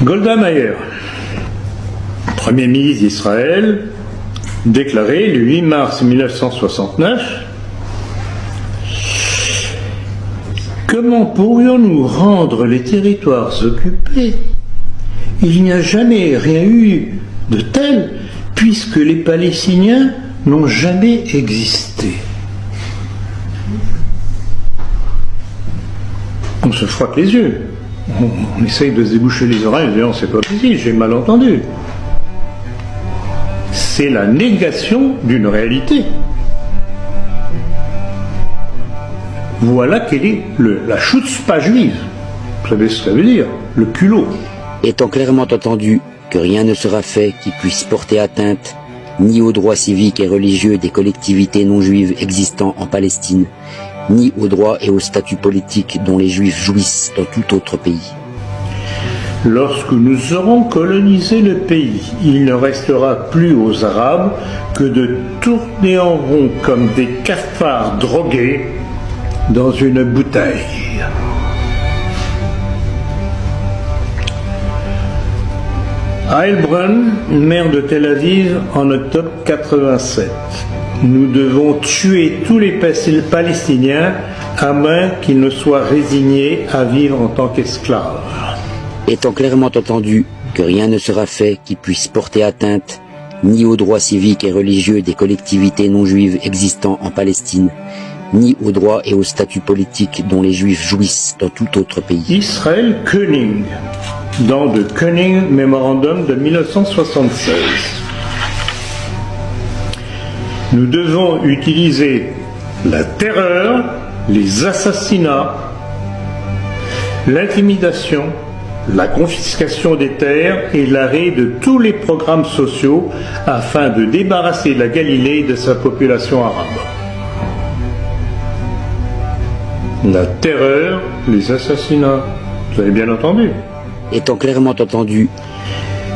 Golda Meir, Premier ministre d'Israël, déclarait le 8 mars 1969 « Comment pourrions-nous rendre les territoires occupés? Il n'y a jamais rien eu de tel, puisque les Palestiniens n'ont jamais existé. » On se frotte les yeux. On essaye de se déboucher les oreilles en disant « c'est pas possible, j'ai mal entendu ». C'est la négation d'une réalité. Voilà quelle est la chutzpah juive. Vous savez ce que ça veut dire, le culot. Étant clairement entendu que rien ne sera fait qui puisse porter atteinte ni aux droits civiques et religieux des collectivités non juives existant en Palestine, ni aux droits et au statut politique dont les Juifs jouissent dans tout autre pays. Lorsque nous aurons colonisé le pays, il ne restera plus aux Arabes que de tourner en rond comme des cafards drogués dans une bouteille. Heilbronn, maire de Tel Aviv, en octobre 87. Nous devons tuer tous les Palestiniens à moins qu'ils ne soient résignés à vivre en tant qu'esclaves. Étant clairement entendu que rien ne sera fait qui puisse porter atteinte ni aux droits civiques et religieux des collectivités non juives existant en Palestine, ni aux droits et au statut politique dont les Juifs jouissent dans tout autre pays. Israël Koenig, dans le Koenig Memorandum de 1976. Nous devons utiliser la terreur, les assassinats, l'intimidation, la confiscation des terres et l'arrêt de tous les programmes sociaux afin de débarrasser la Galilée de sa population arabe. La terreur, les assassinats, vous avez bien entendu. Étant clairement entendu,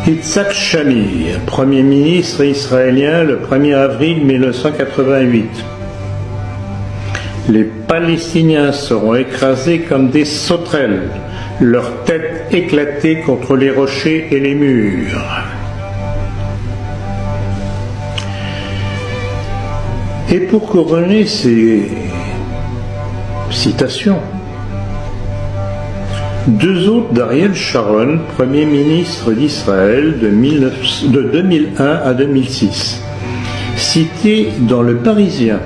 Yitzhak Shamir, Premier ministre israélien le 1er avril 1988. Les Palestiniens seront écrasés comme des sauterelles, leurs têtes éclatées contre les rochers et les murs. Et pour couronner ces citations, deux autres d'Ariel Sharon, Premier ministre d'Israël de 2001 à 2006, cités dans Le Parisien.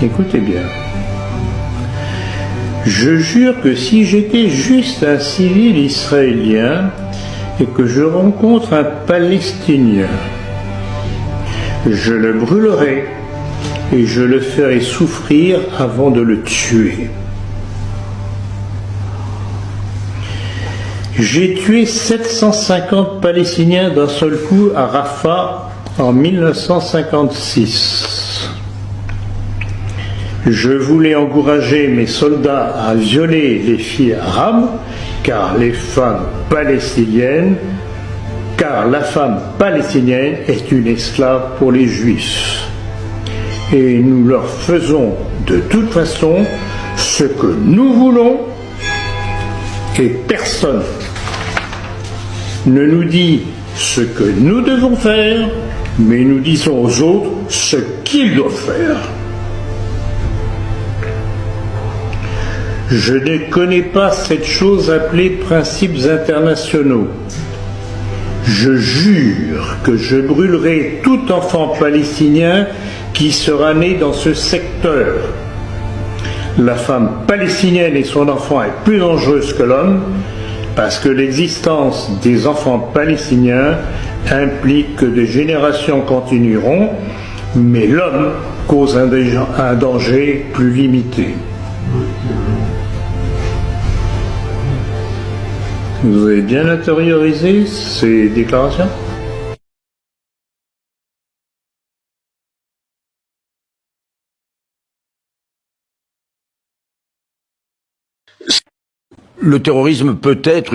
Écoutez bien. Je jure que si j'étais juste un civil israélien et que je rencontre un Palestinien, je le brûlerai et je le ferai souffrir avant de le tuer. J'ai tué 750 Palestiniens d'un seul coup à Rafah en 1956. Je voulais encourager mes soldats à violer les filles arabes, car la femme palestinienne est une esclave pour les Juifs. Et nous leur faisons de toute façon ce que nous voulons, et personne ne nous dit ce que nous devons faire, mais nous disons aux autres ce qu'ils doivent faire. Je ne connais pas cette chose appelée principes internationaux. Je jure que je brûlerai tout enfant palestinien qui sera né dans ce secteur. La femme palestinienne et son enfant est plus dangereuse que l'homme parce que l'existence des enfants palestiniens implique que des générations continueront, mais l'homme cause un danger plus limité. Vous avez bien intériorisé ces déclarations ? Le terrorisme peut être une